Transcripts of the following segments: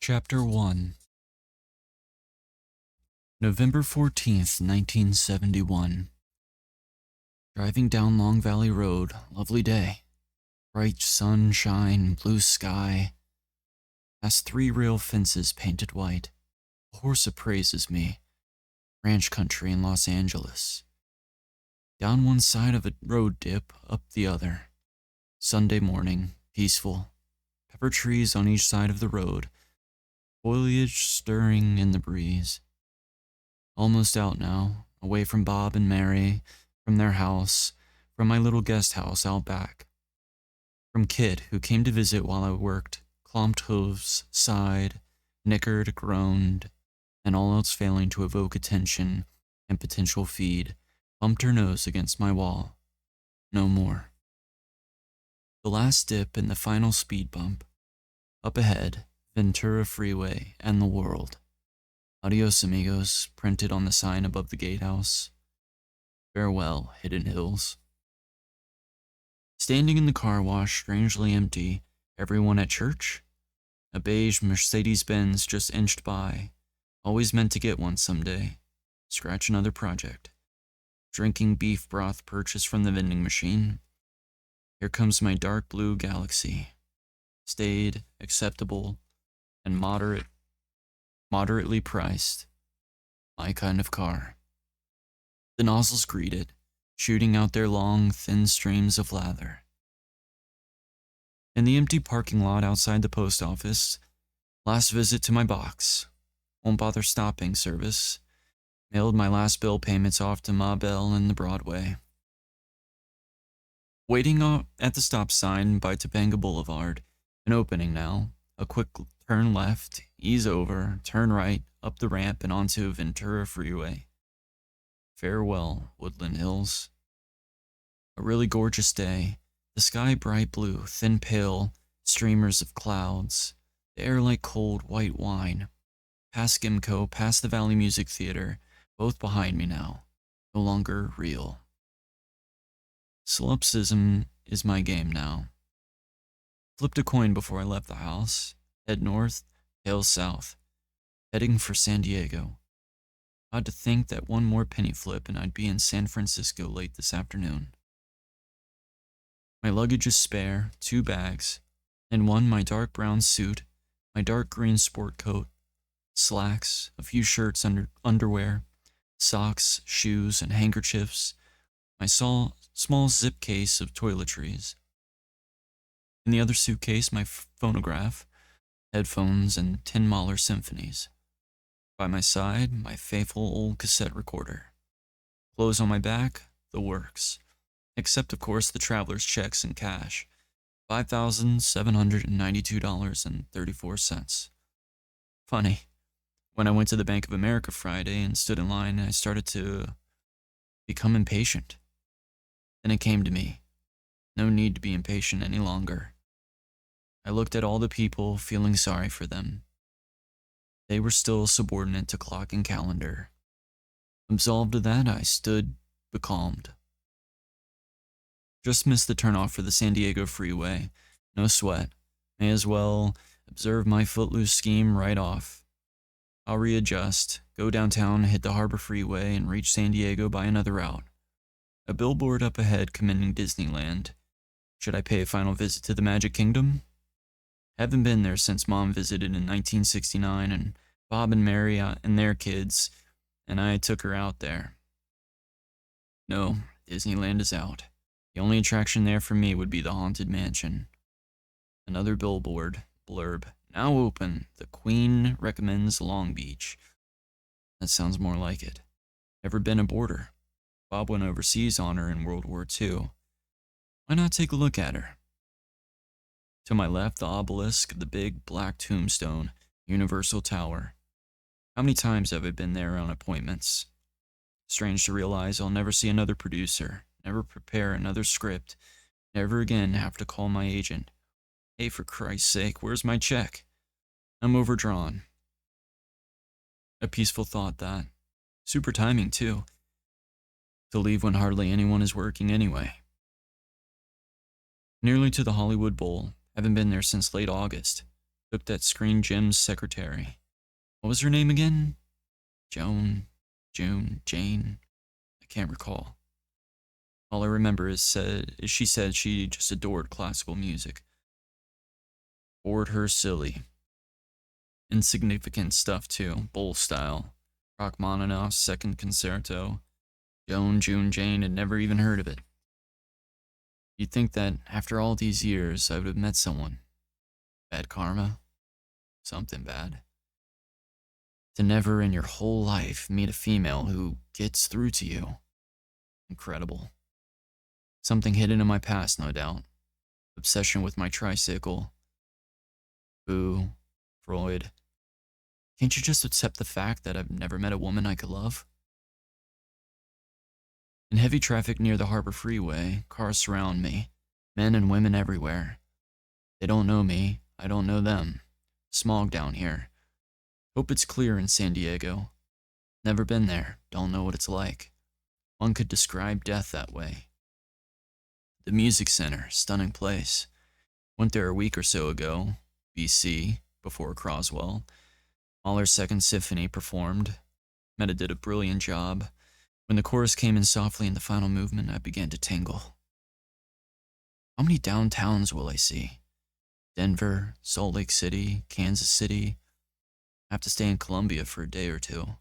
Chapter 1. November 14th, 1971. Driving down Long Valley Road, lovely day. Bright sunshine, blue sky. Past three rail fences painted white. A horse appraises me. Ranch country in Los Angeles. Down one side of a road dip, up the other. Sunday morning, peaceful. Pepper trees on each side of the road. Foliage stirring in the breeze. Almost out now, away from Bob and Mary, from their house, from my little guest house out back. From Kit, who came to visit while I worked, clomped hooves, sighed, nickered, groaned, and all else failing to evoke attention and potential feed, bumped her nose against my wall. No more. The last dip and the final speed bump. Up ahead, Ventura Freeway and the world. Adios, amigos, printed on the sign above the gatehouse. Farewell, Hidden Hills. Standing in the car wash, strangely empty, everyone at church? A beige Mercedes-Benz just inched by. Always meant to get one someday. Scratch another project. Drinking beef broth purchased from the vending machine. Here comes my dark blue Galaxy. Staid, acceptable, and moderately priced. My kind of car. The nozzles greeted, shooting out their long, thin streams of lather. In the empty parking lot outside the post office, last visit to my box. Won't bother stopping service. Mailed my last bill payments off to Ma Bell and the Broadway. Waiting at the stop sign by Topanga Boulevard. An opening now. A quick turn left, ease over, turn right, up the ramp and onto Ventura Freeway. Farewell, Woodland Hills. A really gorgeous day. The sky bright blue, thin pale, streamers of clouds. The air like cold white wine. Past Gimco, past the Valley Music Theater, both behind me now. No longer real. Solipsism is my game now. Flipped a coin before I left the house. Head north, tail south. Heading for San Diego. Odd to think that one more penny flip and I'd be in San Francisco late this afternoon. My luggage is spare, 2 bags. In one, my dark brown suit, my dark green sport coat, slacks, a few shirts, underwear, socks, shoes, and handkerchiefs, my small zip case of toiletries. In the other suitcase, my phonograph, headphones, and Tin Mahler symphonies. By my side, my faithful old cassette recorder. Clothes on my back, the works. Except, of course, the traveler's checks and cash. $5,792.34. Funny. When I went to the Bank of America Friday and stood in line, I started to become impatient. Then it came to me. No need to be impatient any longer. I looked at all the people, feeling sorry for them. They were still subordinate to clock and calendar. Absolved of that, I stood becalmed. Just missed the turnoff for the San Diego freeway. No sweat. May as well observe my footloose scheme right off. I'll readjust, go downtown, hit the Harbor Freeway, and reach San Diego by another route. A billboard up ahead commending Disneyland. Should I pay a final visit to the Magic Kingdom? Haven't been there since Mom visited in 1969, and Bob and Mary and their kids, and I took her out there. No, Disneyland is out. The only attraction there for me would be the Haunted Mansion. Another billboard, blurb, now open, the Queen recommends Long Beach. That sounds more like it. Never been aboard her. Bob went overseas on her in World War II. Why not take a look at her? To my left, the obelisk, the big black tombstone, Universal Tower. How many times have I been there on appointments? Strange to realize I'll never see another producer, never prepare another script, never again have to call my agent. Hey, for Christ's sake, where's my check? I'm overdrawn. A peaceful thought that. Super timing, too. To leave when hardly anyone is working anyway. Nearly to the Hollywood Bowl. Haven't been there since late August. Took that screen Jim's secretary. What was her name again? Joan, June, Jane? I can't recall. All I remember is she said she just adored classical music. Bored her silly. Insignificant stuff too, bowl style. Rachmaninoff's Second Concerto. Joan, June, Jane had never even heard of it. You'd think that after all these years, I would have met someone. Bad karma? Something bad. To never in your whole life meet a female who gets through to you. Incredible. Something hidden in my past, no doubt. Obsession with my tricycle. Boo. Freud. Can't you just accept the fact that I've never met a woman I could love? In heavy traffic near the Harbor Freeway, cars surround me. Men and women everywhere. They don't know me. I don't know them. Smog down here. Hope it's clear in San Diego. Never been there. Don't know what it's like. One could describe death that way. The Music Center, stunning place. Went there a week or so ago, BC, before Croswell. Mahler's Second Symphony performed. Meta did a brilliant job. When the chorus came in softly in the final movement, I began to tingle. How many downtowns will I see? Denver, Salt Lake City, Kansas City. I have to stay in Columbia for a day or two.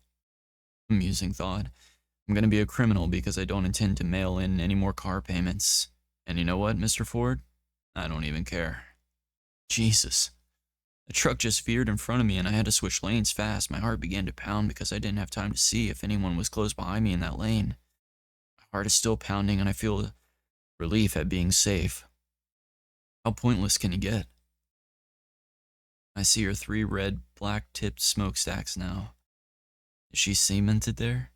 Amusing thought. I'm going to be a criminal because I don't intend to mail in any more car payments. And you know what, Mr. Ford? I don't even care. Jesus. A truck just veered in front of me and I had to switch lanes fast. My heart began to pound because I didn't have time to see if anyone was close behind me in that lane. My heart is still pounding and I feel relief at being safe. How pointless can you get? I see her 3 red, black-tipped smokestacks now. Is she cemented there?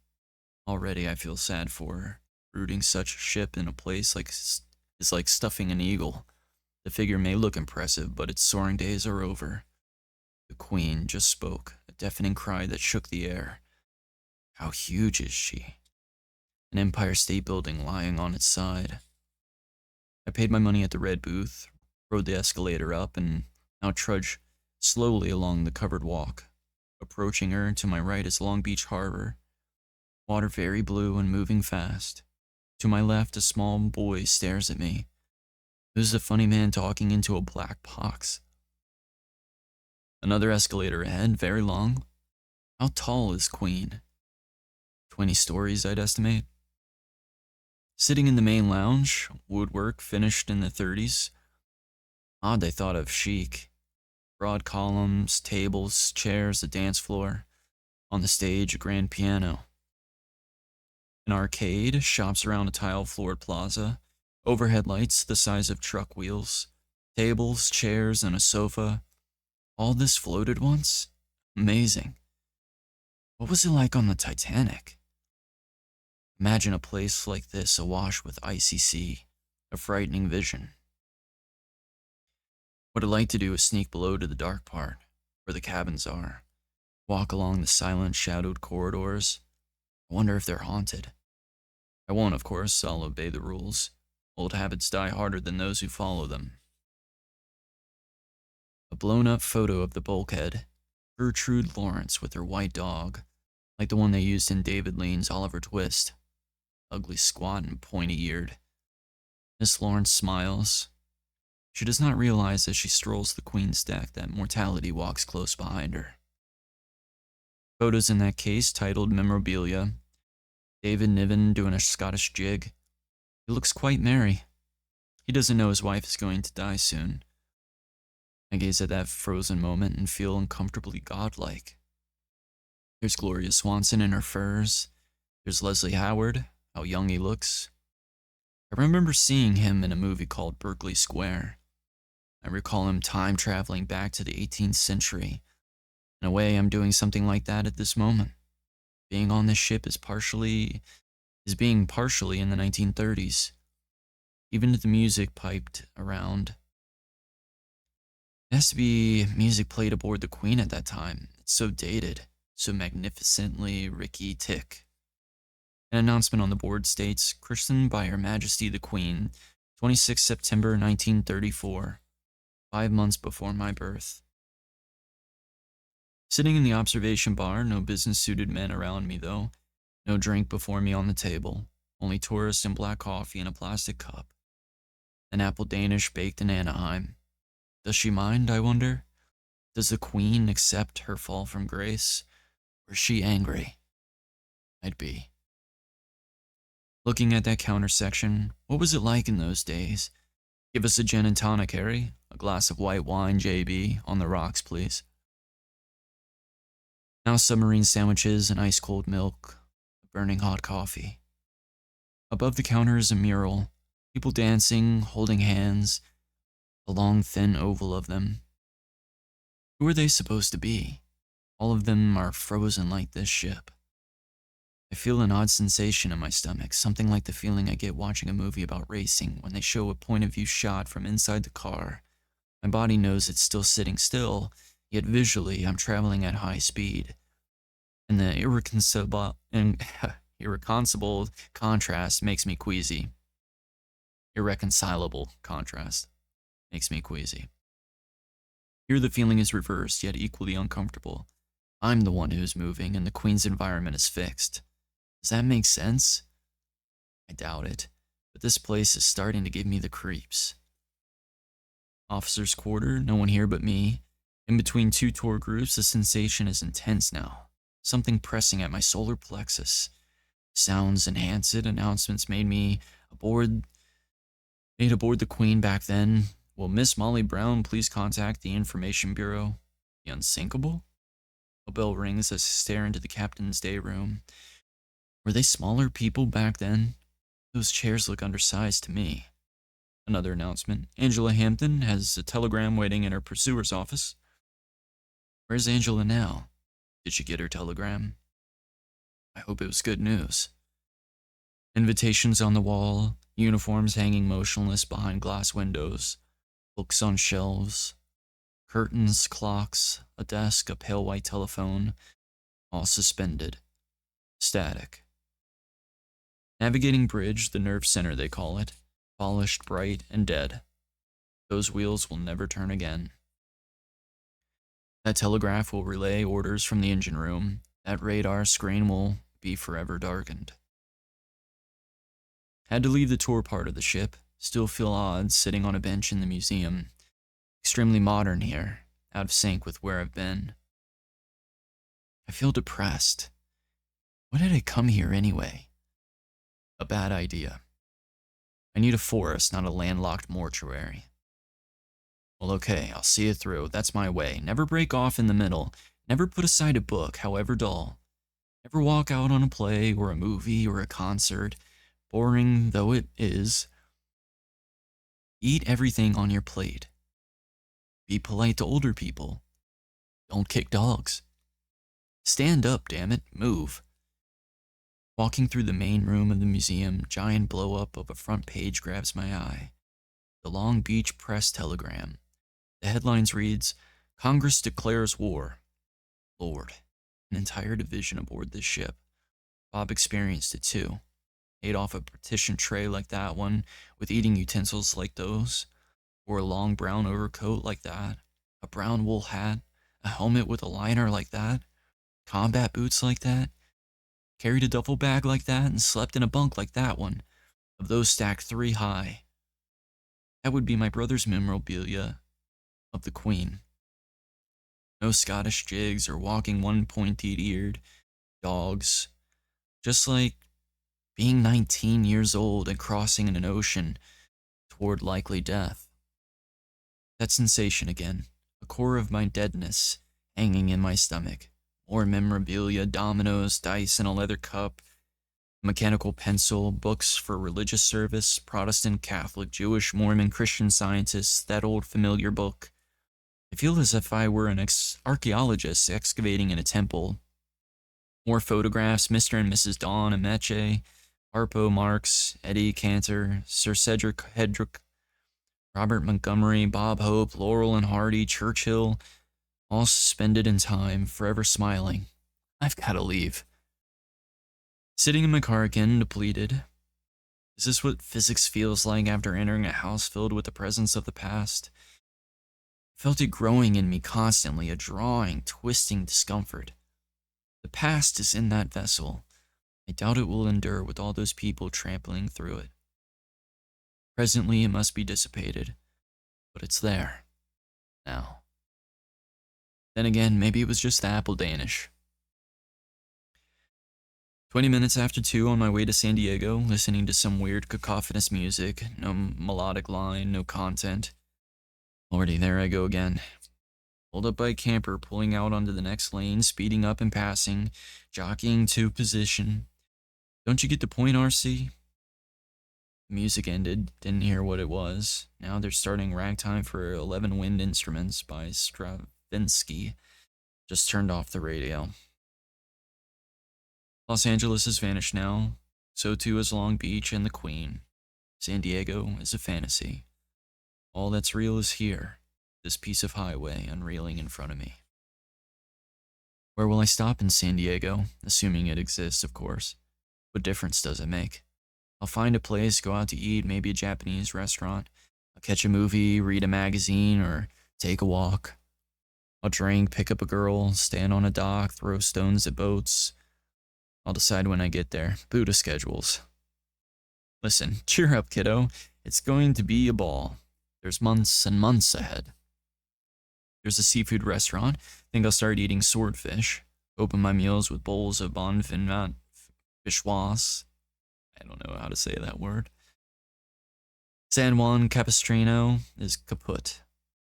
Already I feel sad for her. Rooting such a ship in a place is like stuffing an eagle. The figure may look impressive, but its soaring days are over. The Queen just spoke, a deafening cry that shook the air. How huge is she? An Empire State Building lying on its side. I paid my money at the red booth, rode the escalator up, and now trudge slowly along the covered walk. Approaching her, to my right is Long Beach Harbor. Water very blue and moving fast. To my left, a small boy stares at me. Who's the funny man talking into a black box? Another escalator ahead, very long. How tall is Queen? 20 stories, I'd estimate. Sitting in the main lounge, woodwork finished in the 30s. Odd they thought of chic. Broad columns, tables, chairs, a dance floor. On the stage, a grand piano. An arcade, shops around a tile-floored plaza. Overhead lights the size of truck wheels. Tables, chairs, and a sofa. All this floated once? Amazing. What was it like on the Titanic? Imagine a place like this awash with icy sea. A frightening vision. What I'd like to do is sneak below to the dark part, where the cabins are. Walk along the silent, shadowed corridors. I wonder if they're haunted. I won't, of course. I'll obey the rules. Old habits die harder than those who follow them. A blown-up photo of the bulkhead. Gertrude Lawrence with her white dog, like the one they used in David Lean's Oliver Twist. Ugly, squat, and pointy-eared. Miss Lawrence smiles. She does not realize as she strolls the Queen's deck that mortality walks close behind her. Photos in that case titled Memorabilia. David Niven doing a Scottish jig. He looks quite merry. He doesn't know his wife is going to die soon. I gaze at that frozen moment and feel uncomfortably godlike. There's Gloria Swanson in her furs. There's Leslie Howard, how young he looks. I remember seeing him in a movie called Berkeley Square. I recall him time-traveling back to the 18th century. In a way, I'm doing something like that at this moment. Being on this ship is being partially in the 1930s. Even the music piped around. It has to be music played aboard the Queen at that time. It's so dated, so magnificently Ricky Tick. An announcement on the board states, christened by Her Majesty the Queen, 26 September 1934, 5 months before my birth. Sitting in the observation bar, no business suited men around me though, no drink before me on the table, only tourists and black coffee in a plastic cup. An apple Danish baked in Anaheim. Does she mind, I wonder? Does the queen accept her fall from grace? Or is she angry? I'd be. Looking at that counter section, what was it like in those days? Give us a gin and tonic, Harry. A glass of white wine, JB. On the rocks, please. Now submarine sandwiches and ice cold milk. Burning hot coffee. Above the counter is a mural. People dancing, holding hands. A long, thin oval of them. Who are they supposed to be? All of them are frozen like this ship. I feel an odd sensation in my stomach, something like the feeling I get watching a movie about racing when they show a point of view shot from inside the car. My body knows it's still sitting still, yet visually I'm traveling at high speed. And the irreconcilable contrast makes me queasy. Irreconcilable contrast makes me queasy. Here the feeling is reversed, yet equally uncomfortable. I'm the one who's moving, and the Queen's environment is fixed. Does that make sense? I doubt it, but this place is starting to give me the creeps. Officer's quarter, no one here but me. In between two tour groups, the sensation is intense now. Something pressing at my solar plexus. Sounds enhance it, announcements made aboard the Queen back then. Will Miss Molly Brown please contact the Information Bureau? The Unsinkable? A bell rings as I stare into the captain's day room. Were they smaller people back then? Those chairs look undersized to me. Another announcement. Angela Hampton has a telegram waiting in her pursuer's office. Where's Angela now? Did she get her telegram? I hope it was good news. Invitations on the wall, uniforms hanging motionless behind glass windows. Books on shelves, curtains, clocks, a desk, a pale white telephone, all suspended. Static. Navigating bridge, the nerve center they call it, polished, bright, and dead. Those wheels will never turn again. That telegraph will relay orders from the engine room. That radar screen will be forever darkened. Had to leave the tour part of the ship. Still feel odd sitting on a bench in the museum. Extremely modern here, out of sync with where I've been. I feel depressed. Why did I come here anyway? A bad idea. I need a forest, not a landlocked mortuary. Well, okay, I'll see it through. That's my way. Never break off in the middle. Never put aside a book, however dull. Never walk out on a play or a movie or a concert, boring though it is. Eat everything on your plate. Be polite to older people. Don't kick dogs. Stand up, damn it. Move. Walking through the main room of the museum, giant blow-up of a front page grabs my eye. The Long Beach Press telegram. The headlines reads, Congress declares war. Lord, an entire division aboard this ship. Bob experienced it too. Ate off a partition tray like that one, with eating utensils like those, wore a long brown overcoat like that, a brown wool hat, a helmet with a liner like that, combat boots like that, carried a duffel bag like that, and slept in a bunk like that one, of those stacked 3 high. That would be my brother's memorabilia of the Queen. No Scottish jigs or walking one pointed-eared dogs, just like being 19 years old and crossing in an ocean toward likely death. That sensation again, a core of my deadness hanging in my stomach. More memorabilia, dominoes, dice in a leather cup, mechanical pencil, books for religious service, Protestant, Catholic, Jewish, Mormon, Christian Scientists, that old familiar book. I feel as if I were an archaeologist excavating in a temple. More photographs, Mr. and Mrs. Dawn Ameche, Harpo Marx, Eddie Cantor, Sir Cedric Hedrick, Robert Montgomery, Bob Hope, Laurel and Hardy, Churchill, all suspended in time, forever smiling. I've got to leave. Sitting in my car again, depleted. Is this what physics feels like after entering a house filled with the presence of the past? I felt it growing in me constantly, a drawing, twisting discomfort. The past is in that vessel. I doubt it will endure with all those people trampling through it. Presently, it must be dissipated, but it's there, now. Then again, maybe it was just the apple Danish. 20 minutes after 2 on my way to San Diego, listening to some weird cacophonous music, no melodic line, no content. Already there I go again. Pulled up by a camper, pulling out onto the next lane, speeding up and passing, jockeying to position. Don't you get the point, RC? The music ended, didn't hear what it was. Now they're starting Ragtime for 11 Wind Instruments by Stravinsky. Just turned off the radio. Los Angeles has vanished now. So too is Long Beach and the Queen. San Diego is a fantasy. All that's real is here, this piece of highway unreeling in front of me. Where will I stop in San Diego? Assuming it exists, of course. What difference does it make? I'll find a place, go out to eat, maybe a Japanese restaurant. I'll catch a movie, read a magazine, or take a walk. I'll drink, pick up a girl, stand on a dock, throw stones at boats. I'll decide when I get there. Buddha schedules. Listen, cheer up, kiddo. It's going to be a ball. There's months and months ahead. There's a seafood restaurant. Think I'll start eating swordfish. Open my meals with bowls of bon vin vichyssoise. I don't know how to say that word. San Juan Capistrano is kaput.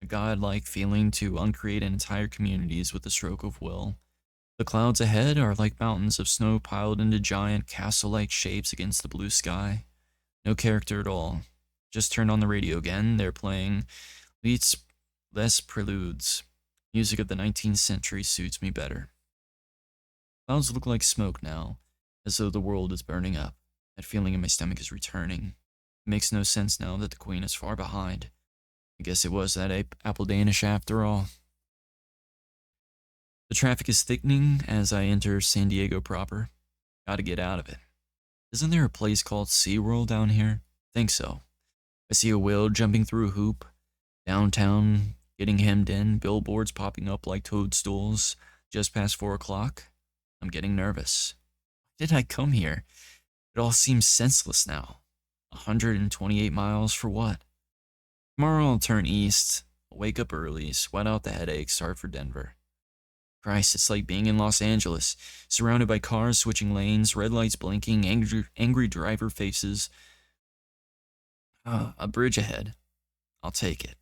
A godlike feeling to uncreate entire communities with a stroke of will. The clouds ahead are like mountains of snow piled into giant castle-like shapes against the blue sky. No character at all. Just turned on the radio again. They're playing Les Preludes. Music of the 19th century suits me better. Clouds look like smoke now, as though the world is burning up. That feeling in my stomach is returning. It makes no sense now that the Queen is far behind. I guess it was that apple Danish after all. The traffic is thickening as I enter San Diego proper. Gotta get out of it. Isn't there a place called SeaWorld down here? Think so. I see a whale jumping through a hoop. Downtown getting hemmed in, billboards popping up like toadstools just past 4 o'clock. I'm getting nervous. Why did I come here? It all seems senseless now. 128 miles for what? Tomorrow I'll turn east, I'll wake up early, sweat out the headache, start for Denver. Christ, it's like being in Los Angeles, surrounded by cars switching lanes, red lights blinking, angry driver faces. A bridge ahead. I'll take it.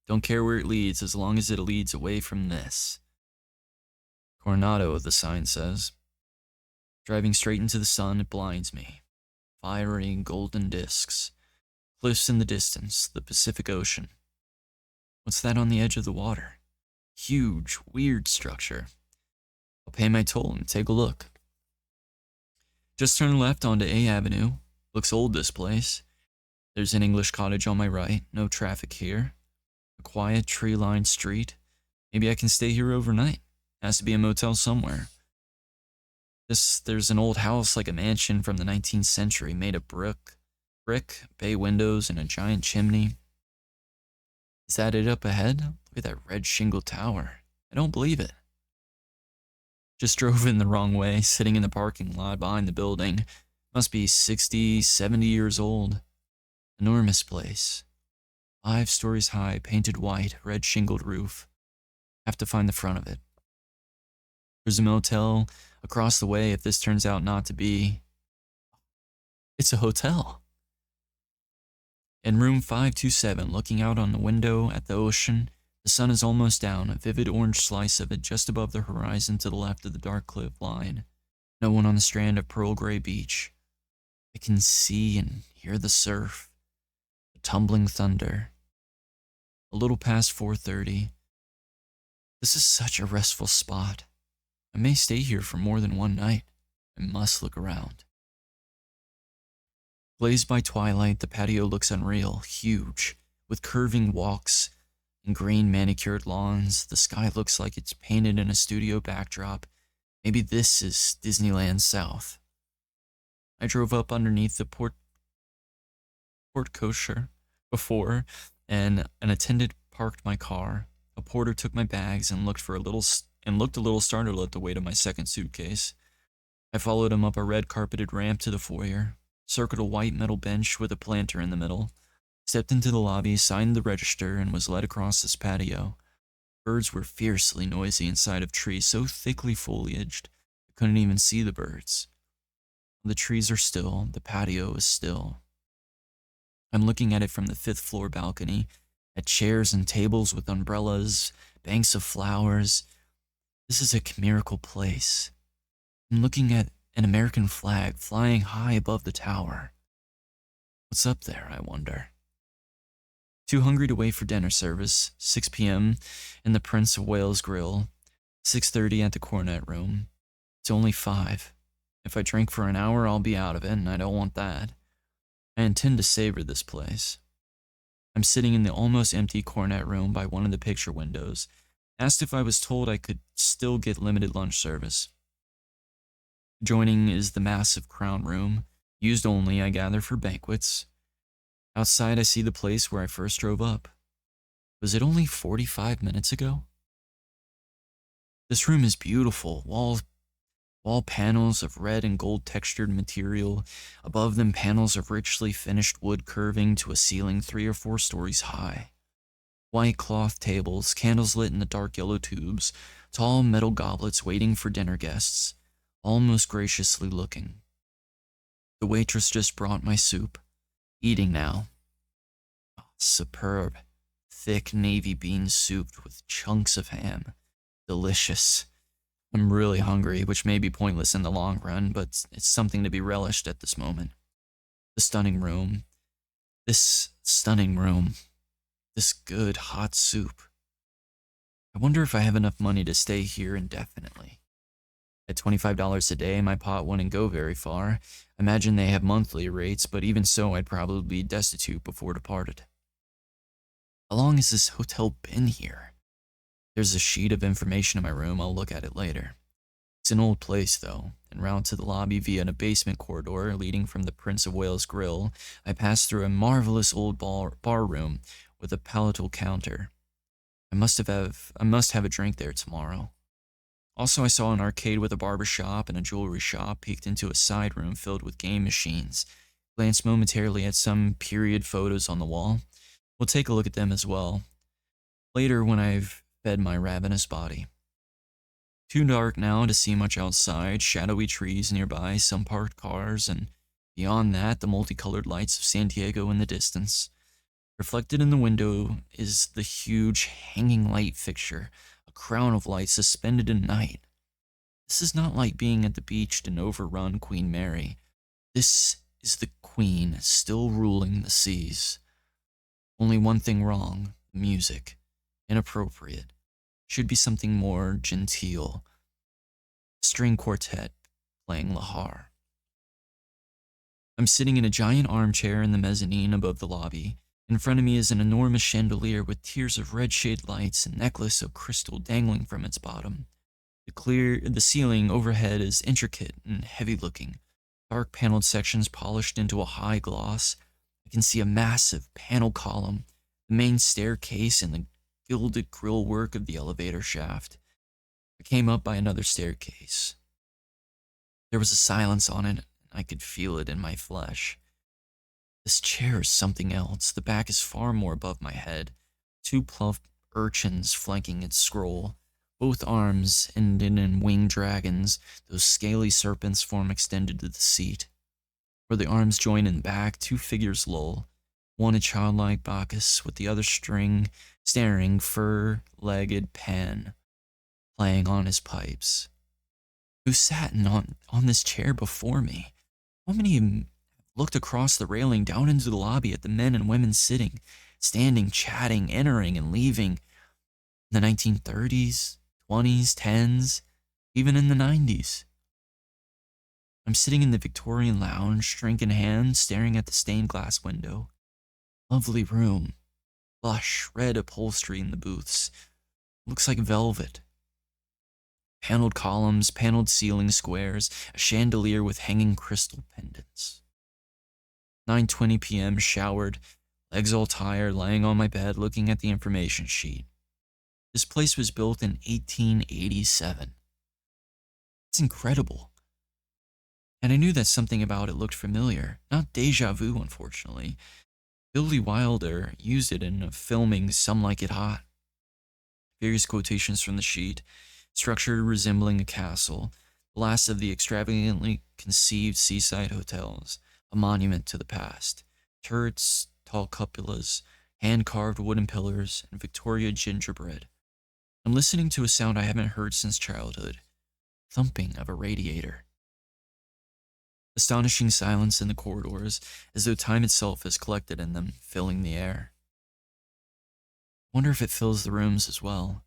Don't care where it leads as long as it leads away from this. Coronado, the sign says. Driving straight into the sun, it blinds me. Fiery golden discs. Cliffs in the distance, the Pacific Ocean. What's that on the edge of the water? Huge, weird structure. I'll pay my toll and take a look. Just turn left onto A Avenue. Looks old, this place. There's an English cottage on my right, no traffic here. A quiet, tree-lined street. Maybe I can stay here overnight. Has to be a motel somewhere. There's an old house like a mansion from the 19th century, made of brick, bay windows, and a giant chimney. Is that it up ahead? Look at that red shingle tower. I don't believe it. Just drove in the wrong way, sitting in the parking lot behind the building. Must be 60, 70 years old. Enormous place. 5 stories high, painted white, red shingled roof. Have to find the front of it. There's a motel across the way if this turns out not to be. It's a hotel. In room 527, looking out on the window at the ocean, the sun is almost down, a vivid orange slice of it just above the horizon to the left of the dark cliff line. No one on the strand of pearl gray beach. I can see and hear the surf, the tumbling thunder. A little past 4:30. This is such a restful spot. I may stay here for more than one night. I must look around. Glazed by twilight, the patio looks unreal, huge, with curving walks and green manicured lawns. The sky looks like it's painted in a studio backdrop. Maybe this is Disneyland South. I drove up underneath the porte cochere before, and an attendant parked my car. A porter took my bags and looked a little startled at the weight of my second suitcase. I followed him up a red carpeted ramp to the foyer, circled a white metal bench with a planter in the middle, stepped into the lobby, signed the register, and was led across this patio. Birds were fiercely noisy inside of trees so thickly foliaged I couldn't even see the birds. The trees are still, the patio is still. I'm looking at it from the fifth floor balcony, at chairs and tables with umbrellas, banks of flowers. This is a chimerical place. I'm looking at an American flag flying high above the tower. What's up there, I wonder? Too hungry to wait for dinner service, 6 p.m. in the Prince of Wales Grill, 6:30 at the Cornet Room. It's only 5. If I drink for an hour, I'll be out of it, and I don't want that. I intend to savor this place. I'm sitting in the almost empty Cornet Room by one of the picture windows, asked if I was told I could still get limited lunch service. Adjoining is the massive Crown Room, used only, I gather, for banquets. Outside, I see the place where I first drove up. Was it only 45 minutes ago? This room is beautiful. Wall panels of red and gold textured material. Above them, panels of richly finished wood curving to a ceiling 3 or 4 stories high. White cloth tables, candles lit in the dark yellow tubes, tall metal goblets waiting for dinner guests, all most graciously looking. The waitress just brought my soup. Eating now. Oh, superb, thick navy bean soup with chunks of ham. Delicious. I'm really hungry, which may be pointless in the long run, but it's something to be relished at this moment. The stunning room. This stunning room. This good hot soup. I wonder if I have enough money to stay here indefinitely. At $25 a day, my pot wouldn't go very far. I imagine they have monthly rates, but even so, I'd probably be destitute before departed. How long has this hotel been here? There's a sheet of information in my room. I'll look at it later. It's an old place, though, and round to the lobby via a basement corridor leading from the Prince of Wales Grill, I pass through a marvelous old bar room with a palatal counter. I must have a drink there tomorrow. Also, I saw an arcade with a barber shop and a jewelry shop, peeked into a side room filled with game machines, glanced momentarily at some period photos on the wall. We'll take a look at them as well, later when I've fed my ravenous body. Too dark now to see much outside, shadowy trees nearby, some parked cars, and beyond that, the multicolored lights of San Diego in the distance. Reflected in the window is the huge hanging light fixture, a crown of light suspended in night. This is not like being at the beach in overrun Queen Mary. This is the Queen still ruling the seas. Only one thing wrong: music. Inappropriate. Should be something more genteel. String quartet playing Lahar. I'm sitting in a giant armchair in the mezzanine above the lobby. In front of me is an enormous chandelier with tiers of red shade lights and necklace of crystal dangling from its bottom. The ceiling overhead is intricate and heavy looking. Dark paneled sections polished into a high gloss. I can see a massive panel column, the main staircase, and the gilded grillwork of the elevator shaft. I came up by another staircase. There was a silence on it, and I could feel it in my flesh. This chair is something else. The back is far more above my head. 2 plump urchins flanking its scroll. Both arms ended in winged dragons. Those scaly serpents form extended to the seat. Where the arms join in back, 2 figures loll. One a childlike Bacchus, with the other staring fur-legged Pan, playing on his pipes. Who sat on this chair before me? How many looked across the railing down into the lobby at the men and women sitting, standing, chatting, entering and leaving? In the 1930s, 20s, 10s, even in the 90s. I'm sitting in the Victorian lounge, drink in hand, staring at the stained glass window. Lovely room. Lush, red upholstery in the booths. Looks like velvet. Paneled columns, paneled ceiling squares, a chandelier with hanging crystal pendants. 9:20 p.m., showered, legs all tired, laying on my bed looking at the information sheet. This place was built in 1887. It's incredible. And I knew that something about it looked familiar. Not deja vu, unfortunately. Billy Wilder used it in filming Some Like It Hot. Various quotations from the sheet, structured resembling a castle, the last of the extravagantly conceived seaside hotels, a monument to the past. Turrets, tall cupolas, hand-carved wooden pillars, and Victoria gingerbread. I'm listening to a sound I haven't heard since childhood. Thumping of a radiator. Astonishing silence in the corridors, as though time itself has collected in them, filling the air. Wonder if it fills the rooms as well.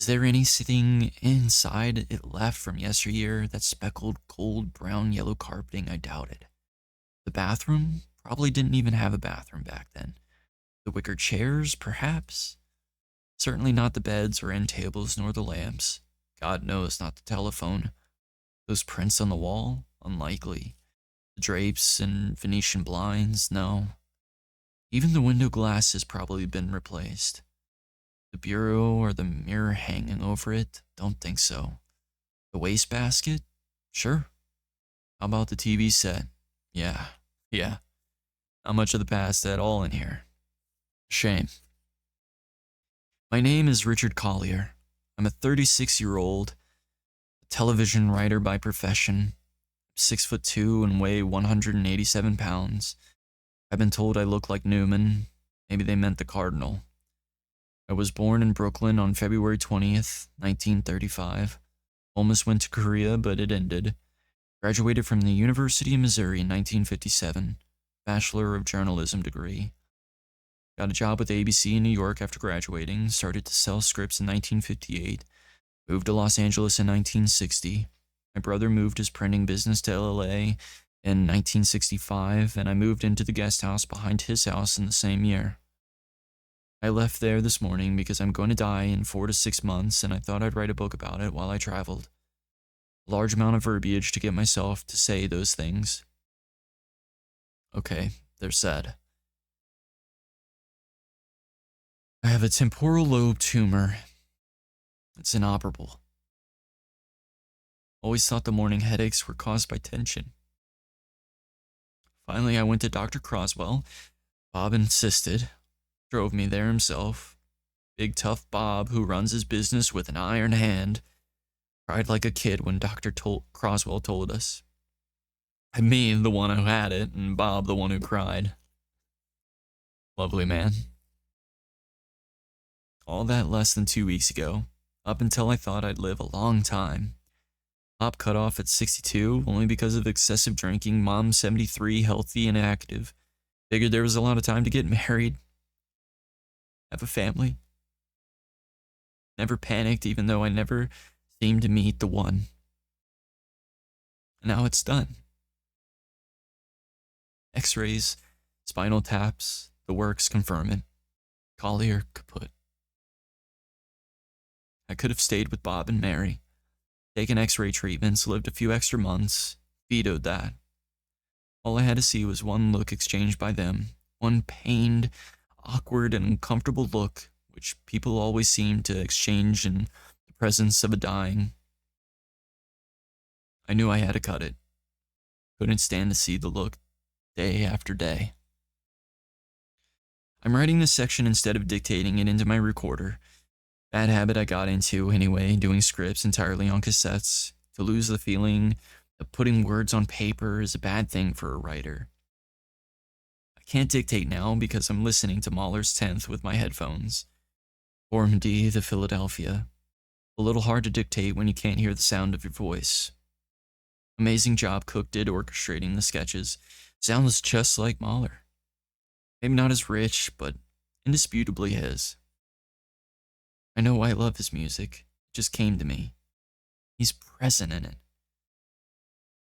Is there anything inside it left from yesteryear? That speckled, gold, brown, yellow carpeting? I doubted. The bathroom? Probably didn't even have a bathroom back then. The wicker chairs? Perhaps. Certainly not the beds or end tables, nor the lamps. God knows not the telephone. Those prints on the wall? Unlikely. The drapes and Venetian blinds? No. Even the window glass has probably been replaced. The bureau or the mirror hanging over it? Don't think so. The wastebasket? Sure. How about the TV set? Yeah. Not much of the past at all in here. Shame. My name is Richard Collier. I'm a 36-year-old television writer by profession, 6'2" and weigh 187 pounds. I've been told I look like Newman. Maybe they meant the Cardinal. I was born in Brooklyn on February 20th, 1935. Almost went to Korea, but it ended. Graduated from the University of Missouri in 1957. Bachelor of Journalism degree. Got a job with ABC in New York after graduating. Started to sell scripts in 1958. Moved to Los Angeles in 1960. My brother moved his printing business to LA in 1965, and I moved into the guest house behind his house in the same year. I left there this morning because I'm going to die in 4 to 6 months, and I thought I'd write a book about it while I traveled. A large amount of verbiage to get myself to say those things. Okay, they're said. I have a temporal lobe tumor. It's inoperable. Always thought the morning headaches were caused by tension. Finally, I went to Dr. Croswell. Bob insisted. Drove me there himself. Big tough Bob, who runs his business with an iron hand, cried like a kid when Croswell told us. I mean, the one who had it, and Bob the one who cried. Lovely man. All that less than 2 weeks ago, up until I thought I'd live a long time. Pop cut off at 62, only because of excessive drinking. Mom 73, healthy and active. Figured there was a lot of time to get married. Have a family. Never panicked, even though I never seemed to meet the one. And now it's done. X-rays, spinal taps, the works confirm it. Collier kaput. I could have stayed with Bob and Mary, taken X-ray treatments, lived a few extra months, vetoed that. All I had to see was one look exchanged by them, one pained, awkward, and uncomfortable look, which people always seem to exchange in the presence of a dying. I knew I had to cut it. Couldn't stand to see the look day after day. I'm writing this section instead of dictating it into my recorder. Bad habit I got into anyway, doing scripts entirely on cassettes. To lose the feeling that putting words on paper is a bad thing for a writer. I can't dictate now because I'm listening to Mahler's 10th with my headphones. Form D, the Philadelphia. A little hard to dictate when you can't hear the sound of your voice. Amazing job Cook did orchestrating the sketches. Sounds just like Mahler. Maybe not as rich, but indisputably his. I know I love his music. It just came to me. He's present in it.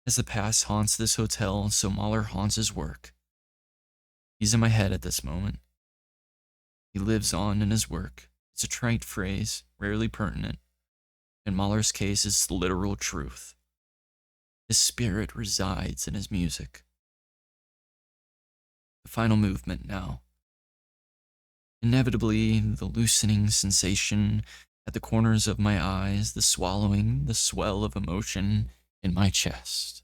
As the past haunts this hotel, so Mahler haunts his work. He's in my head at this moment. He lives on in his work. It's a trite phrase, rarely pertinent. In Mahler's case, it's the literal truth. His spirit resides in his music. The final movement now. Inevitably, the loosening sensation at the corners of my eyes, the swallowing, the swell of emotion in my chest.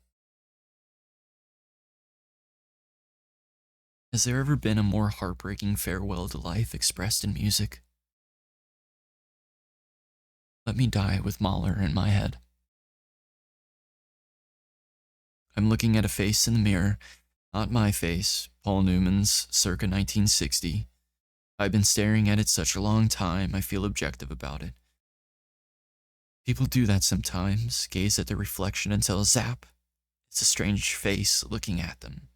Has there ever been a more heartbreaking farewell to life expressed in music? Let me die with Mahler in my head. I'm looking at a face in the mirror, not my face, Paul Newman's, circa 1960. I've been staring at it such a long time, I feel objective about it. People do that sometimes, gaze at their reflection until zap, it's a strange face looking at them.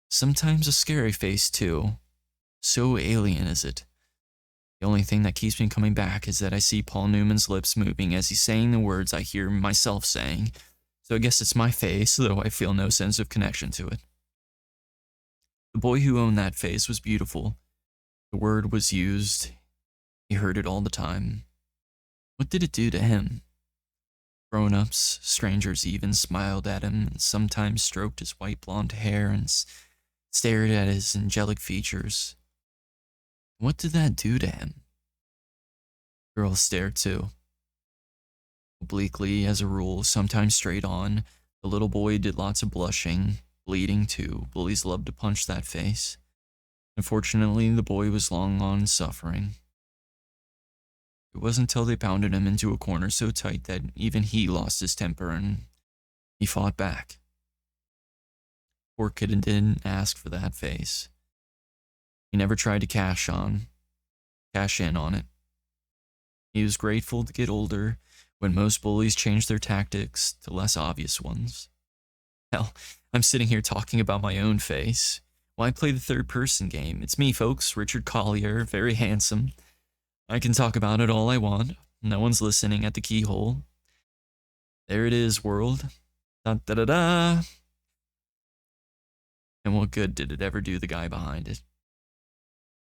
Sometimes a scary face, too. So alien is it. The only thing that keeps me coming back is that I see Paul Newman's lips moving as he's saying the words I hear myself saying, so I guess it's my face, though I feel no sense of connection to it. The boy who owned that face was beautiful. The word was used. He heard it all the time. What did it do to him? Grown-ups, strangers even, smiled at him and sometimes stroked his white blonde hair and stared at his angelic features. What did that do to him? Girls stared too. Obliquely, as a rule, sometimes straight on. The little boy did lots of blushing, bleeding too. Bullies loved to punch that face. Unfortunately, the boy was long on suffering. It wasn't until they pounded him into a corner so tight that even he lost his temper and he fought back. Poor kid didn't ask for that face. He never tried to cash in on it. He was grateful to get older when most bullies changed their tactics to less obvious ones. Hell, I'm sitting here talking about my own face. Why play the third-person game? It's me, folks, Richard Collier, very handsome. I can talk about it all I want. No one's listening at the keyhole. There it is, world. Da-da-da-da. And what good did it ever do the guy behind it?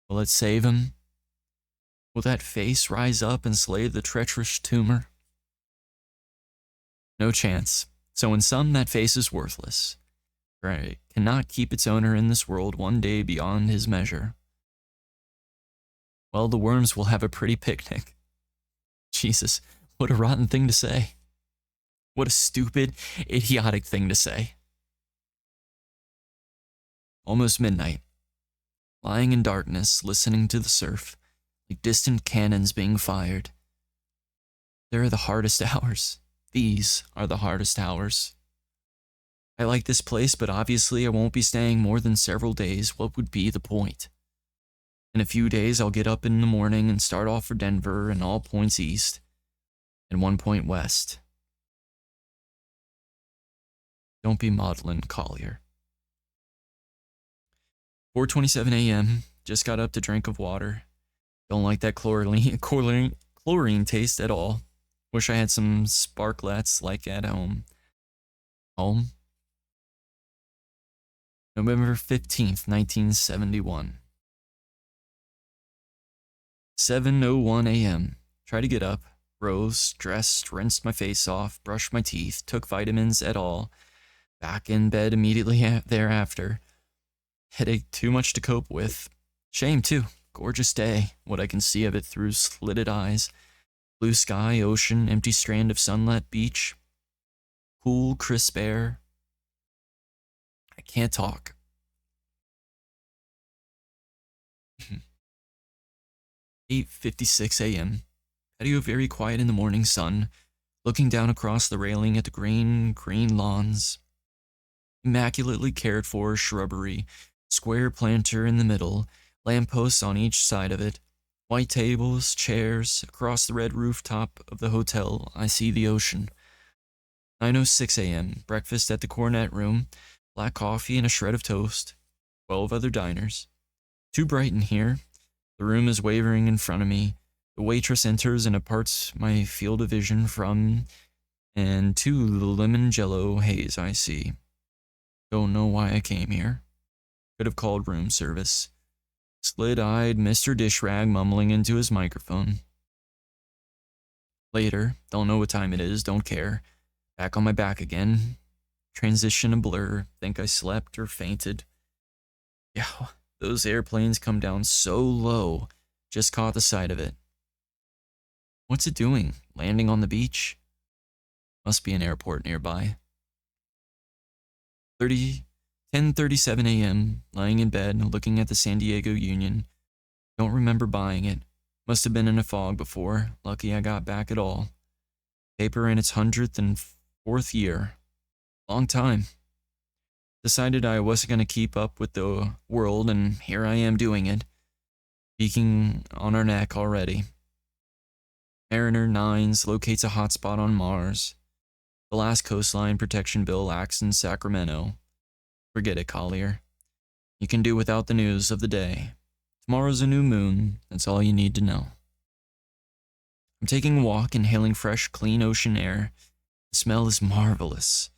Will it save him? Will that face rise up and slay the treacherous tumor? No chance. So in sum, that face is worthless. For it cannot keep its owner in this world one day beyond his measure. Well, the worms will have a pretty picnic. Jesus, what a rotten thing to say. What a stupid, idiotic thing to say. Almost midnight. Lying in darkness, listening to the surf, like distant cannons being fired. There are the hardest hours. These are the hardest hours. I like this place, but obviously I won't be staying more than several days. What would be the point? In a few days, I'll get up in the morning and start off for Denver and all points east, and 1 point west. Don't be maudlin, Collier. 4:27 a.m. Just got up to drink of water. Don't like that chlorine taste at all. Wish I had some sparklets like at home. Home? November 15th, 1971. 7:01 a.m. Try to get up. Rose, dressed, rinsed my face off, brushed my teeth, took vitamins et al. Back in bed immediately thereafter. Headache too much to cope with. Shame too. Gorgeous day. What I can see of it through slitted eyes. Blue sky, ocean, empty strand of sunlit beach. Cool, crisp air. I can't talk. 8:56 a.m. Patio very quiet in the morning sun, looking down across the railing at the green lawns. Immaculately cared for shrubbery, square planter in the middle, lampposts on each side of it, white tables, chairs. Across the red rooftop of the hotel, I see the ocean. 9:06 a.m. Breakfast at the Cornet Room, black coffee and a shred of toast. 12 other diners. Too bright in here. The room is wavering in front of me. The waitress enters and imparts my field of vision from and to the lemon jello haze I see. Don't know why I came here. Could have called room service. Slit-eyed Mr. Dishrag mumbling into his microphone. Later, don't know what time it is, don't care. Back on my back again. Transition a blur, think I slept or fainted. Yeah, Those airplanes come down so low. Just caught the sight of it. What's it doing? Landing on the beach? Must be an airport nearby. 10:37 a.m., lying in bed, looking at the San Diego Union. Don't remember buying it. Must have been in a fog before. Lucky I got back at all. Paper in its 104th year. Long time. Decided I wasn't going to keep up with the world, and here I am doing it. Peeking on our neck already. Mariner 9s locates a hotspot on Mars. The last coastline protection bill acts in Sacramento. Forget it, Collier. You can do without the news of the day. Tomorrow's a new moon. That's all you need to know. I'm taking a walk, inhaling fresh, clean ocean air. The smell is marvelous.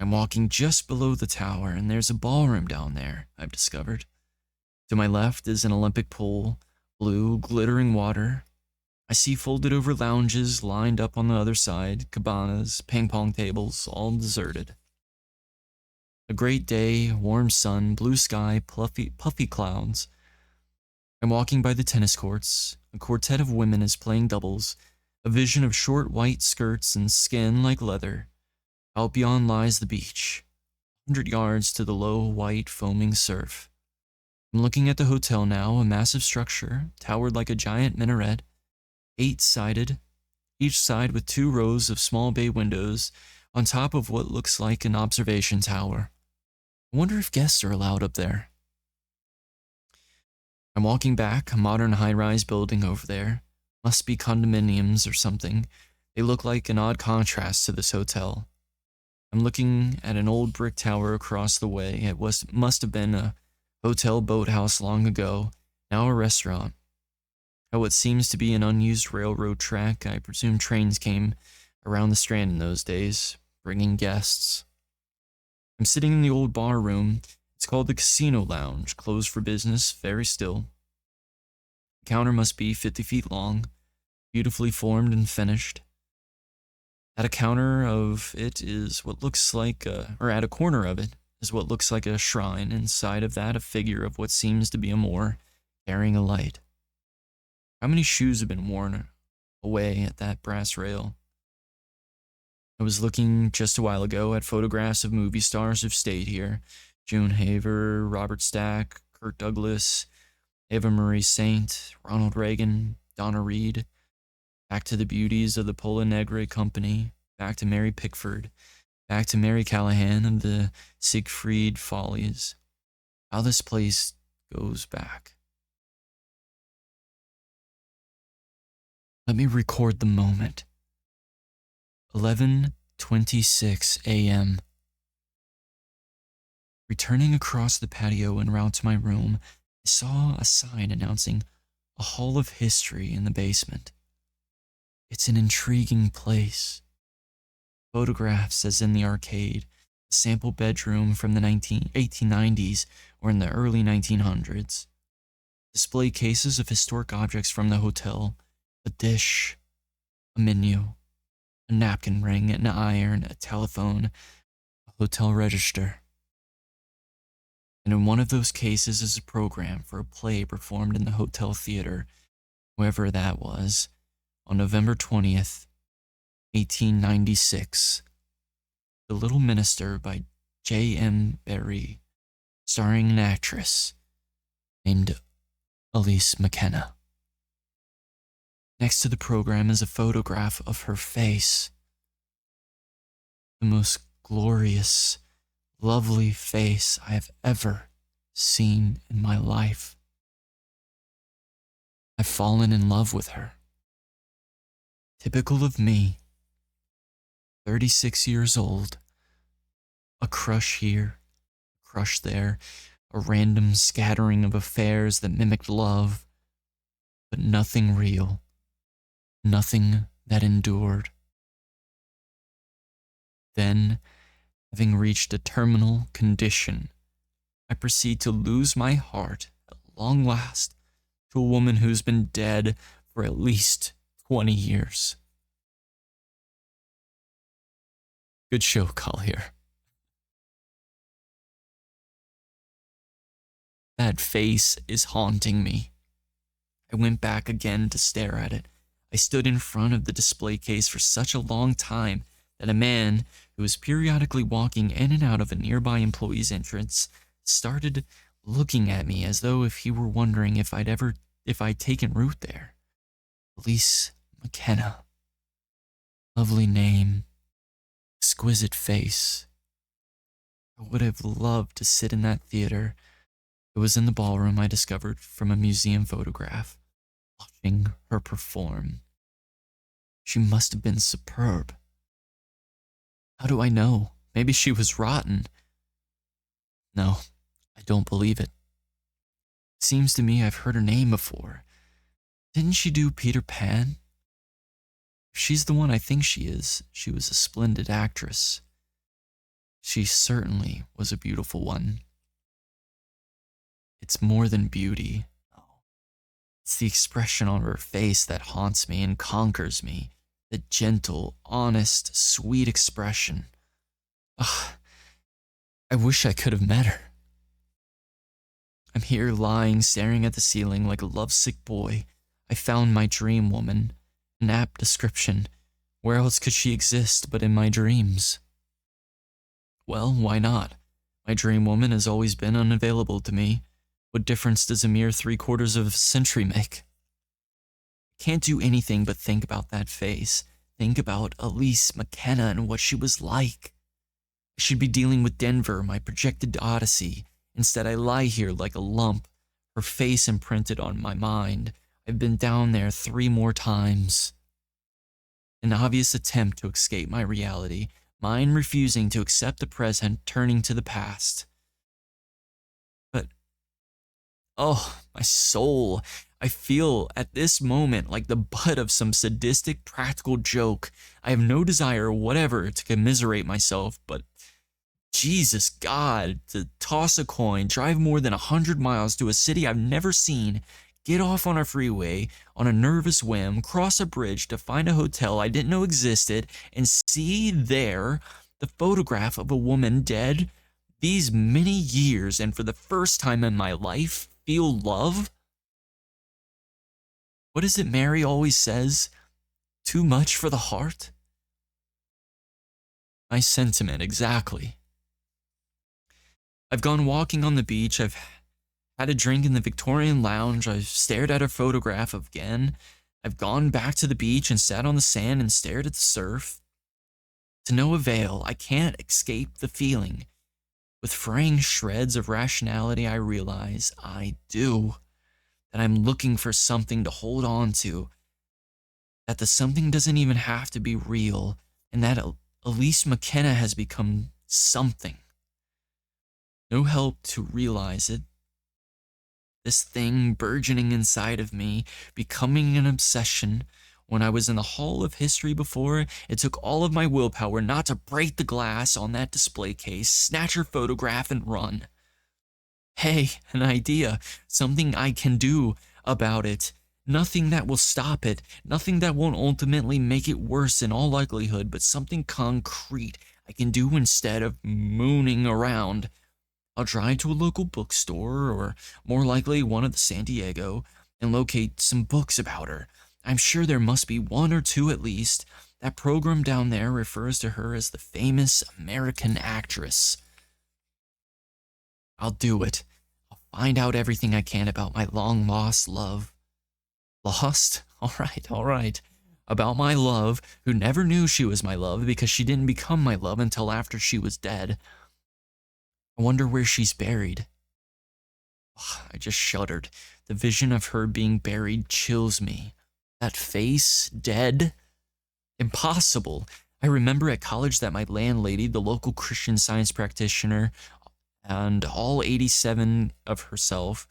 I'm walking just below the tower, and there's a ballroom down there, I've discovered. To my left is an Olympic pool, blue, glittering water. I see folded over lounges lined up on the other side, cabanas, ping pong tables, all deserted. A great day, warm sun, blue sky, puffy clouds. I'm walking by the tennis courts. A quartet of women is playing doubles, a vision of short white skirts and skin like leather. Out beyond lies the beach, 100 yards to the low, white, foaming surf. I'm looking at the hotel now, a massive structure, towered like a giant minaret, 8-sided, each side with 2 rows of small bay windows on top of what looks like an observation tower. I wonder if guests are allowed up there. I'm walking back, a modern high-rise building over there. Must be condominiums or something. They look like an odd contrast to this hotel. I'm looking at an old brick tower across the way. It must have been a hotel boathouse long ago, now a restaurant. At what seems to be an unused railroad track, I presume trains came around the Strand in those days, bringing guests. I'm sitting in the old bar room. It's called the Casino Lounge, closed for business, very still. The counter must be 50 feet long, beautifully formed and finished. At a corner of it is what looks like a shrine. Inside of that, a figure of what seems to be a Moor, carrying a light. How many shoes have been worn away at that brass rail? I was looking just a while ago at photographs of movie stars who've stayed here. June Haver, Robert Stack, Kirk Douglas, Eva Marie Saint, Ronald Reagan, Donna Reed. Back to the beauties of the Pola Negre Company. Back to Mary Pickford. Back to Mary Callahan and the Siegfried Follies. How this place goes back. Let me record the moment. 11:26 a.m. Returning across the patio en route to my room, I saw a sign announcing a Hall of History in the basement. It's an intriguing place. Photographs as in the arcade, a sample bedroom from the 1890s or in the early 1900s. Display cases of historic objects from the hotel, a dish, a menu, a napkin ring, an iron, a telephone, a hotel register. And in one of those cases is a program for a play performed in the hotel theater, wherever that was, on November 20th, 1896. The Little Minister by J.M. Barrie, starring an actress named Elise McKenna. Next to the program is a photograph of her face. The most glorious, lovely face I have ever seen in my life. I've fallen in love with her. Typical of me. 36 years old. A crush here, a crush there, a random scattering of affairs that mimicked love, but nothing real, nothing that endured. Then, having reached a terminal condition, I proceed to lose my heart at long last to a woman who's been dead for at least 20 years. Good show, Collier. That face is haunting me. I went back again to stare at it. I stood in front of the display case for such a long time that a man who was periodically walking in and out of a nearby employee's entrance started looking at me as though if he were wondering if I'd taken root there. Elise McKenna. Lovely name. Exquisite face. I would have loved to sit in that theater. It was in the ballroom I discovered from a museum photograph, watching her perform. She must have been superb. How do I know? Maybe she was rotten. No, I don't believe it. Seems to me I've heard her name before. Didn't she do Peter Pan? If she's the one I think she is, she was a splendid actress. She certainly was a beautiful one. It's more than beauty. It's the expression on her face that haunts me and conquers me. The gentle, honest, sweet expression. Ugh, I wish I could have met her. I'm here lying, staring at the ceiling like a lovesick boy. I found my dream woman. An apt description. Where else could she exist but in my dreams? Well, why not? My dream woman has always been unavailable to me. What difference does a mere 3/4 of a century make? I can't do anything but think about that face. Think about Elise McKenna and what she was like. I should be dealing with Denver, my projected odyssey. Instead, I lie here like a lump, her face imprinted on my mind. I've been down there 3 more times. An obvious attempt to escape my reality, mine refusing to accept the present, turning to the past. But, oh, my soul, I feel at this moment like the butt of some sadistic practical joke. I have no desire whatever to commiserate myself, but Jesus God, to toss a coin, drive more than 100 miles to a city I've never seen, get off on a freeway on a nervous whim, cross a bridge to find a hotel I didn't know existed, and see there the photograph of a woman dead these many years, and for the first time in my life, feel love? What is it Mary always says? Too much for the heart? My sentiment, exactly. I've gone walking on the beach, I've had a drink in the Victorian lounge, I've stared at her photograph again, I've gone back to the beach and sat on the sand and stared at the surf. To no avail, I can't escape the feeling. With fraying shreds of rationality, I realize I do. That I'm looking for something to hold on to. That the something doesn't even have to be real, and that Elise McKenna has become something. No help to realize it. This thing burgeoning inside of me, becoming an obsession. When I was in the Hall of History before, it took all of my willpower not to break the glass on that display case, snatch her photograph, and run. Hey, an idea, something I can do about it. Nothing that will stop it, nothing that won't ultimately make it worse in all likelihood, but something concrete I can do instead of mooning around. I'll drive to a local bookstore, or more likely one at the San Diego, and locate some books about her. I'm sure there must be 1 or 2 at least. That program down there refers to her as the famous American actress. I'll do it. I'll find out everything I can about my long-lost love. Lost? All right. About my love, who never knew she was my love because she didn't become my love until after she was dead. I wonder where she's buried. I just shuddered. The vision of her being buried chills me. That face, dead? Impossible. I remember at college that my landlady, the local Christian Science practitioner, and all 87 of herself,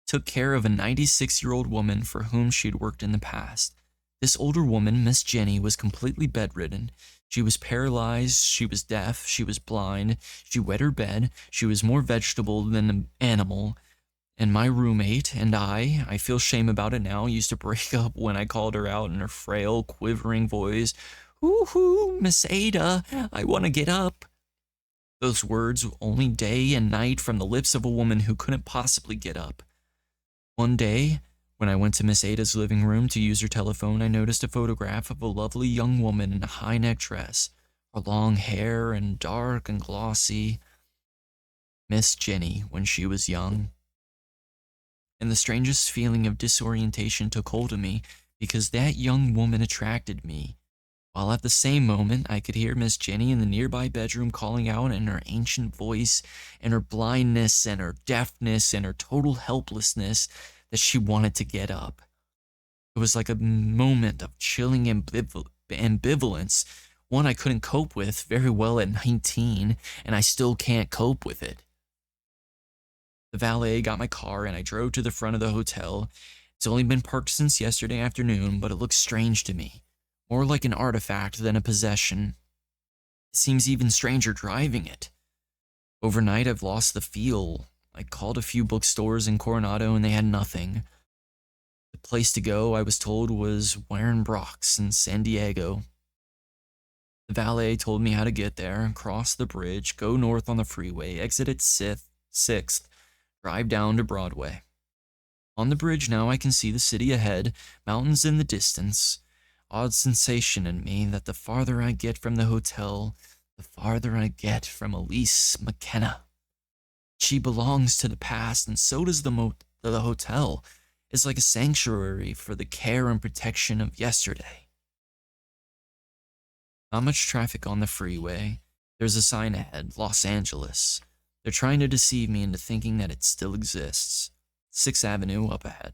took care of a 96-year-old woman for whom she'd worked in the past. This older woman, Miss Jenny, was completely bedridden. She was paralyzed, she was deaf, she was blind, she wet her bed, she was more vegetable than an animal. And my roommate and I feel shame about it now, used to break up when I called her out in her frail, quivering voice. "Hoo-hoo, Miss Ada, I want to get up." Those words only day and night from the lips of a woman who couldn't possibly get up. One day, when I went to Miss Ada's living room to use her telephone, I noticed a photograph of a lovely young woman in a high neck dress, her long hair and dark and glossy. Miss Jenny when she was young. And the strangest feeling of disorientation took hold of me because that young woman attracted me, while at the same moment I could hear Miss Jenny in the nearby bedroom calling out in her ancient voice, and her blindness and her deafness and her total helplessness, that she wanted to get up. It was like a moment of chilling ambivalence, one I couldn't cope with very well at 19, and I still can't cope with it. The valet got my car and I drove to the front of the hotel. It's only been parked since yesterday afternoon, but it looks strange to me. More like an artifact than a possession. It seems even stranger driving it. Overnight, I've lost the feel. I called a few bookstores in Coronado and they had nothing. The place to go, I was told, was Warren Brock's in San Diego. The valet told me how to get there, cross the bridge, go north on the freeway, exit at 6th, drive down to Broadway. On the bridge now I can see the city ahead, mountains in the distance. Odd sensation in me that the farther I get from the hotel, the farther I get from Elise McKenna. She belongs to the past, and so does the hotel. It's like a sanctuary for the care and protection of yesterday. Not much traffic on the freeway. There's a sign ahead, Los Angeles. They're trying to deceive me into thinking that it still exists. 6th Avenue up ahead.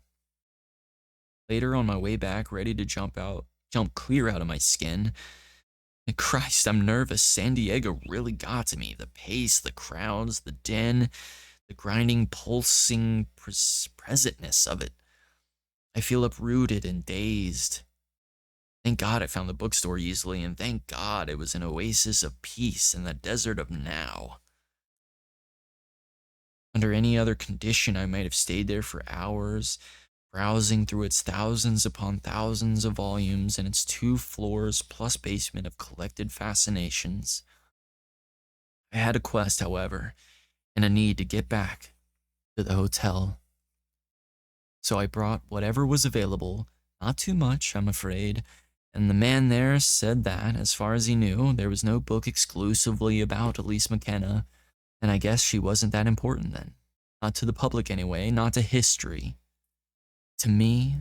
Later, on my way back, ready to jump clear out of my skin. And Christ, I'm nervous. San Diego really got to me. The pace, the crowds, the din, the grinding, pulsing presentness of it. I feel uprooted and dazed. Thank God I found the bookstore easily, and thank God it was an oasis of peace in the desert of now. Under any other condition, I might have stayed there for hours, browsing through its thousands upon thousands of volumes and its 2 floors plus basement of collected fascinations. I had a quest, however, and a need to get back to the hotel. So I brought whatever was available, not too much, I'm afraid, and the man there said that, as far as he knew, there was no book exclusively about Elise McKenna. And I guess she wasn't that important then. Not to the public anyway, not to history. To me,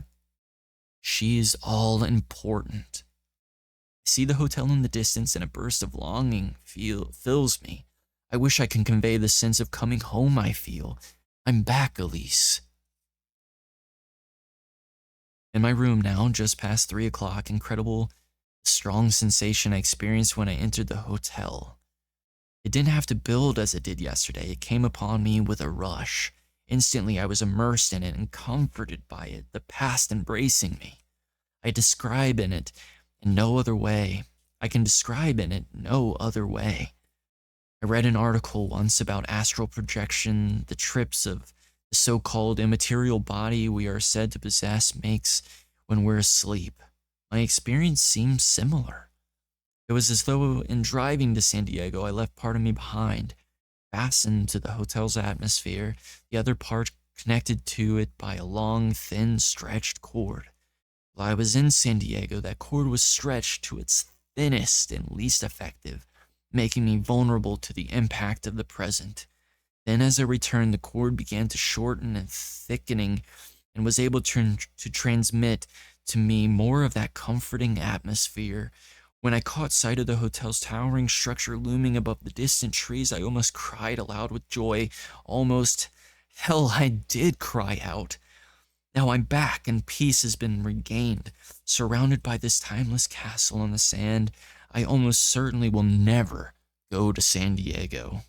she is all important. I see the hotel in the distance and a burst of longing fills me. I wish I can convey the sense of coming home I feel. I'm back, Elise. In my room now, just past 3 o'clock, incredible, strong sensation I experienced when I entered the hotel. It didn't have to build as it did yesterday. It came upon me with a rush. Instantly, I was immersed in it and comforted by it, the past embracing me. I describe in it in no other way. I can describe in it no other way. I read an article once about astral projection, the trips of the so-called immaterial body we are said to possess makes when we're asleep. My experience seems similar. It was as though in driving to San Diego, I left part of me behind, fastened to the hotel's atmosphere, the other part connected to it by a long, thin, stretched cord. While I was in San Diego, that cord was stretched to its thinnest and least effective, making me vulnerable to the impact of the present. Then as I returned, the cord began to shorten and thickening, and was able to transmit to me more of that comforting atmosphere. When I caught sight of the hotel's towering structure looming above the distant trees, I almost cried aloud with joy. Hell, I did cry out. Now I'm back and peace has been regained. Surrounded by this timeless castle on the sand, I almost certainly will never go to San Diego.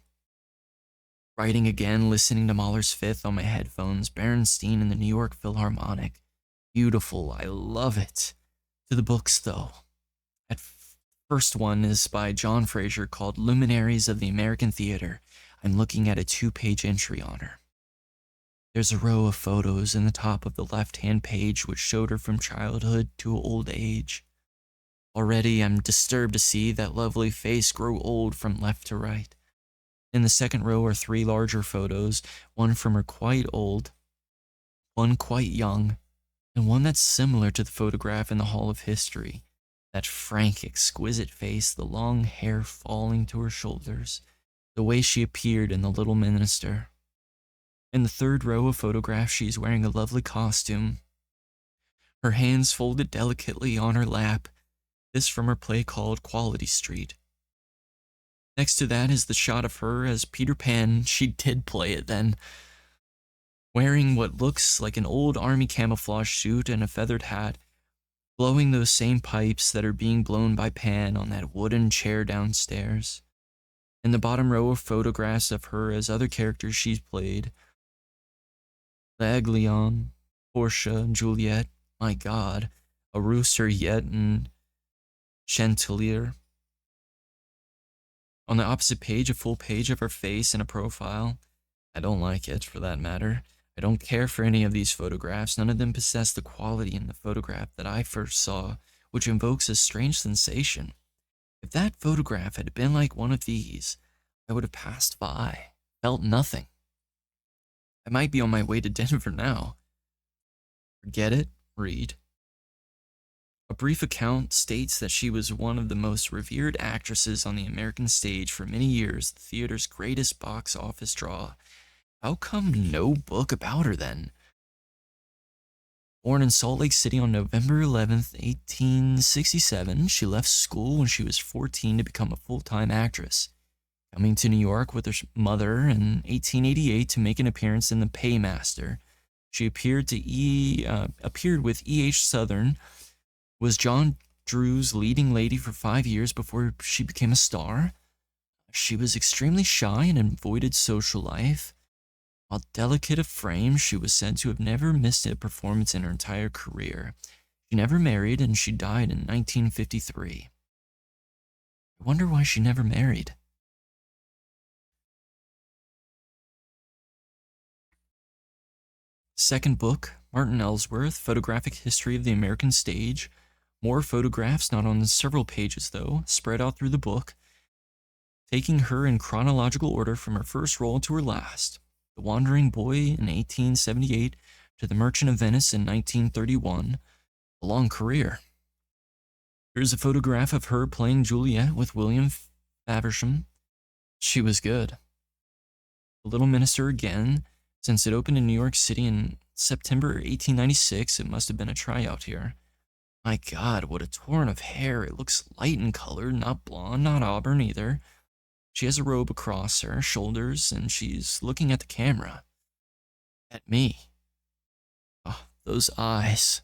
Writing again, listening to Mahler's Fifth on my headphones, Bernstein and the New York Philharmonic. Beautiful, I love it. To the books, though. First one is by John Fraser called Luminaries of the American Theater. I'm looking at a 2-page entry on her. There's a row of photos in the top of the left-hand page which showed her from childhood to old age. Already I'm disturbed to see that lovely face grow old from left to right. In the second row are three larger photos, one from her quite old, one quite young, and one that's similar to the photograph in the Hall of History. That frank, exquisite face, the long hair falling to her shoulders, the way she appeared in The Little Minister. In the third row of photographs, she's wearing a lovely costume, her hands folded delicately on her lap, this from her play called Quality Street. Next to that is the shot of her as Peter Pan, she did play it then, wearing what looks like an old army camouflage suit and a feathered hat, blowing those same pipes that are being blown by Pan on that wooden chair downstairs. In the bottom row are photographs of her as other characters she's played. L'Aiglon, Portia, Juliet, my God, a rooster yet, and Chanticleer. On the opposite page, a full page of her face and a profile. I don't like it, for that matter. I don't care for any of these photographs. None of them possess the quality in the photograph that I first saw, which invokes a strange sensation. If that photograph had been like one of these, I would have passed by, felt nothing. I might be on my way to Denver now. Forget it, read. A brief account states that she was one of the most revered actresses on the American stage for many years, the theater's greatest box office draw. How come no book about her then? Born in Salt Lake City on November 11th, 1867, she left school when she was 14 to become a full-time actress. Coming to New York with her mother in 1888 to make an appearance in The Paymaster, she appeared with E.H. Southern, was John Drew's leading lady for 5 years before she became a star. She was extremely shy and avoided social life. While delicate of frame, she was said to have never missed a performance in her entire career. She never married, and she died in 1953. I wonder why she never married. Second book, Martin Ellsworth, Photographic History of the American Stage. More photographs, not on several pages though, spread out through the book, taking her in chronological order from her first role to her last. The Wandering Boy in 1878 to The Merchant of Venice in 1931. A long career. Here's a photograph of her playing Juliet with William Faversham. She was good. The Little Minister again. Since it opened in New York City in September 1896, it must have been a tryout here. My God, what a torrent of hair. It looks light in color, not blonde, not auburn either. She has a robe across her shoulders, and she's looking at the camera. At me. Oh, those eyes.